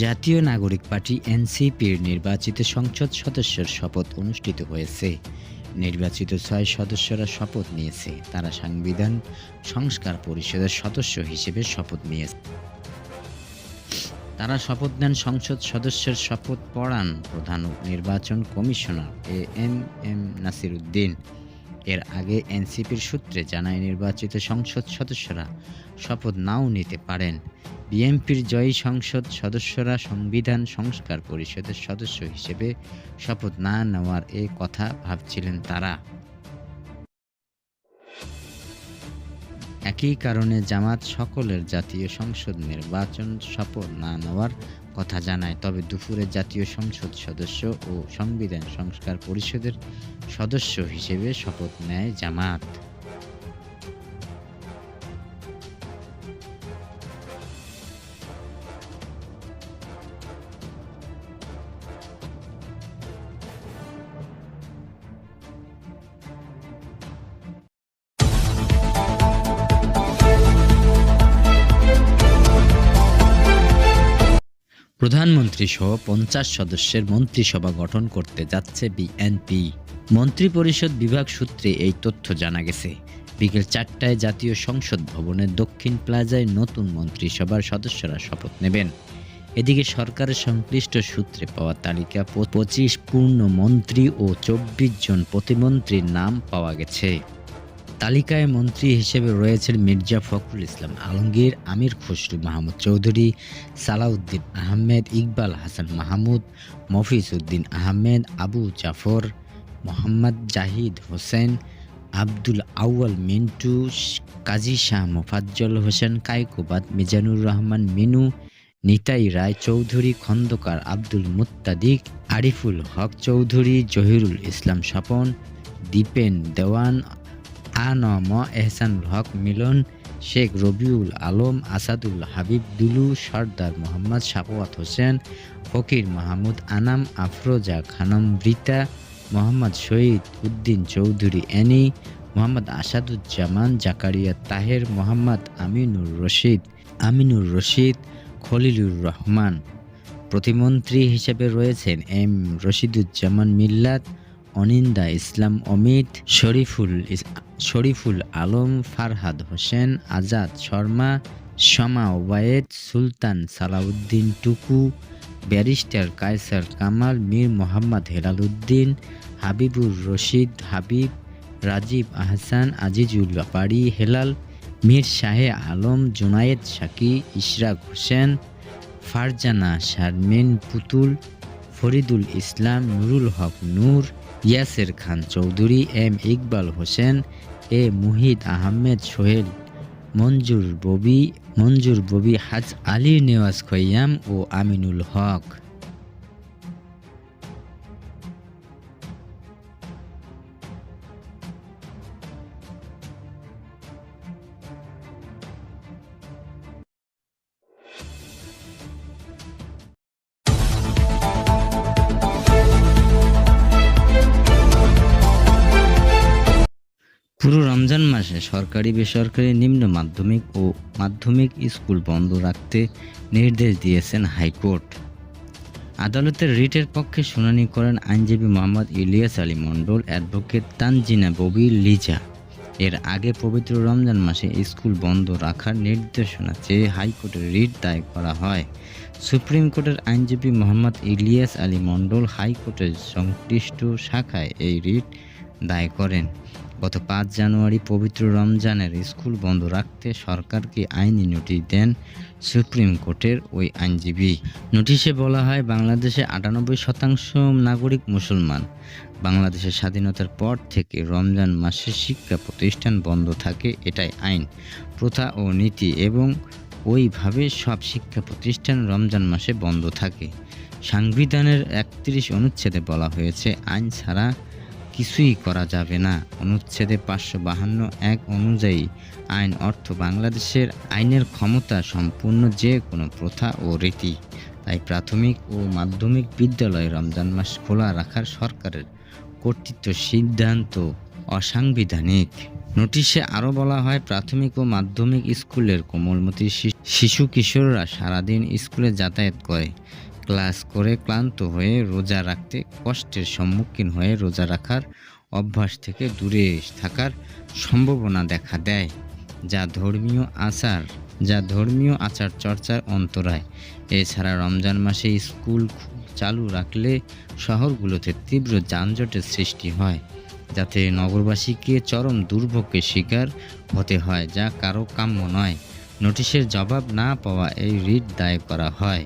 জাতীয় নাগরিক পার্টি এনসিপির নির্বাচিত সংসদ সদস্যের শপথ অনুষ্ঠিত হয়েছে। নির্বাচিত ৬ সদস্যরা শপথ নিয়েছে। তারা সংবিধান সংস্কার পরিষদের সদস্য হিসেবে শপথ নিয়েছে। তারা শপথ নেন সংসদ সদস্যের শপথ পড়ান প্রধান নির্বাচন কমিশনার এম নাসির উদ্দিন। এর আগে এনসিপির সূত্রে জানায় নির্বাচিত সংসদ সদস্যরা শপথ নাও নিতে পারেন। বিএনপির জয়ী সংসদ সদস্যরা সংবিধান সংস্কার পরিষদের সদস্য হিসেবে শপথ না নেওয়ার কথা ভাবছিলেন তারা। একই কারণে জামাত সকলের জাতীয় সংসদ নির্বাচন শপথ না নেওয়ার কথা জানায়। তবে দুপুরে জাতীয় সংসদ সদস্য ও সংবিধান সংস্কার পরিষদের সদস্য হিসেবে শপথ নেয় জামাত। প্রধানমন্ত্রী সহ ৫০ সদস্যের মন্ত্রিসভা গঠন করতে যাচ্ছে বিএনপি। মন্ত্রিপরিষদ বিভাগ সূত্রে এই তথ্য জানা গেছে। বিকেল ৪টায় জাতীয় সংসদ ভবনের দক্ষিণ প্লাজায় নতুন মন্ত্রিসভার সদস্যরা শপথ নেবেন। এদিকে সরকারের সংশ্লিষ্ট সূত্রে পাওয়া তালিকা ২৫ পূর্ণ মন্ত্রী ও ২৪ জন প্রতিমন্ত্রীর নাম পাওয়া গেছে। তালিকায় মন্ত্রী হিসেবে রয়েছেন মির্জা ফখরুল ইসলাম আলমগীর, আমির খসরু মাহমুদ চৌধুরী, সালাউদ্দিন আহমেদ, ইকবাল হাসান মাহমুদ, মফিজ উদ্দিন আহমেদ, আবু জাফর, মোহাম্মদ জাহিদ হোসেন, আব্দুল আউয়াল মিন্টু, কাজী শাহ মোফাজ্জল হোসেন কায়কোবাদ, মিজানুর রহমান মিনু, নিতাই রায় চৌধুরী খন্দকার, আব্দুল মুত্তাদিক, আরিফুল হক চৌধুরী, জহিরুল ইসলাম স্বপন, দীপেন দেওয়ান, আনম এহসানুল হক মিলন, শেখ রবিউল আলম, আসাদুল হাবিব দুলু, সর্দার মোহাম্মদ সাখাওয়াত হোসেন, ফকির মাহমুদ আনাম, আফরোজা খানম রিতা, মোহাম্মদ শহীদ উদ্দিন চৌধুরী এনি, মোহাম্মদ আসাদুজ্জামান জাকারিয়া তাহের, মোহাম্মদ আমিনুর রশিদ, খলিলুর রহমান। প্রতিমন্ত্রী হিসেবে রয়েছেন এম রশিদুজ্জামান মিল্লাত, অনিন্দা ইসলাম অমিত, শরীফুল আলম, ফারহাদ হোসেন, আজাদ শর্মা, শমা ওবায়েদ, সুলতান সালাউদ্দিন টুকু, ব্যারিস্টার কায়সার কামাল, মীর মোহাম্মদ হেলাল উদ্দিন, হাবিবুর রশিদ হাবিব, রাজীব আহসান, আজিজুল বাড়ি হেলাল, মীর শাহে আলম, জুনায়েদ শাকি, ইশরাক হোসেন, ফারজানা শারমিন পুতুল, ফরিদুল ইসলাম, নুরুল হক নূর, ইয়াসের খান চৌধুরী, এম ইকবাল হোসেন, মুহিদ আহমেদ সোহেল, মঞ্জুর ববি, হাজ আলী নেওয়াজ খৈয়াম ও আমিনুল হক। পুরো রমজান মাসে সরকারি বেসরকারি নিম্ন মাধ্যমিক ও মাধ্যমিক স্কুল বন্ধ রাখতে নির্দেশ দিয়েছেন হাইকোর্ট। আদালতের রিটের পক্ষে শুনানি করেন আইনজীবী মোহাম্মদ ইলিয়াস আলী মণ্ডল, অ্যাডভোকেট তানজিনা ববি লিজা। এর আগে পবিত্র রমজান মাসে স্কুল বন্ধ রাখার নির্দেশনা চেয়ে হাইকোর্টে রিট দায়ের করা হয়। সুপ্রিম কোর্টের আইনজীবী মোহাম্মদ ইলিয়াস আলী মণ্ডল হাইকোর্টের সংশ্লিষ্ট শাখায় এই রিট দায়ের করেন। গত ৫ জানুয়ারি পবিত্র রমজানের স্কুল বন্ধ রাখতে সরকারকে আইনি নোটিশ দেন সুপ্রিম কোর্টের ওই আইনজীবী। নোটিশে বলা হয়, বাংলাদেশে ৯৮% নাগরিক মুসলমান। বাংলাদেশের স্বাধীনতার পর থেকে রমজান মাসে শিক্ষা প্রতিষ্ঠান বন্ধ থাকে, এটাই আইন, প্রথা ও নীতি, এবং ওইভাবে সব শিক্ষা প্রতিষ্ঠান রমজান মাসে বন্ধ থাকে। সংবিধানের ৩১ অনুচ্ছেদে বলা হয়েছে, আইন ছাড়া কিছুই করা যাবে না। অনুচ্ছেদে ৫৫২(১) অনুযায়ী আইন অর্থ বাংলাদেশের আইনের ক্ষমতা সম্পূর্ণ যে কোনো প্রথা ও রীতি। তাই প্রাথমিক ও মাধ্যমিক বিদ্যালয়ে রমজান মাস খোলা রাখার সরকারের কর্তৃত্ব সিদ্ধান্ত অসাংবিধানিক। নোটিশে আরও বলা হয়, প্রাথমিক ও মাধ্যমিক স্কুলের কোমলমতি শিশু কিশোররা সারাদিন স্কুলে যাতায়াত করে, ক্লাস করে ক্লান্ত হয়ে রোজা রাখতে কষ্টের সম্মুখীন হয়ে রোজা রাখার অভ্যাস থেকে দূরে থাকার সম্ভাবনা দেখা দেয়, যা ধর্মীয় আচার চর্চার অন্তরায়। এছাড়া রমজান মাসে স্কুল চালু রাখলে শহরগুলোতে তীব্র যানজটের সৃষ্টি হয়, যাতে নগরবাসীকে চরম দুর্ভোগের শিকার হতে হয়, যা কারো কাম্য নয়। নোটিশের জবাব না পাওয়া এই রিট দায়ের করা হয়।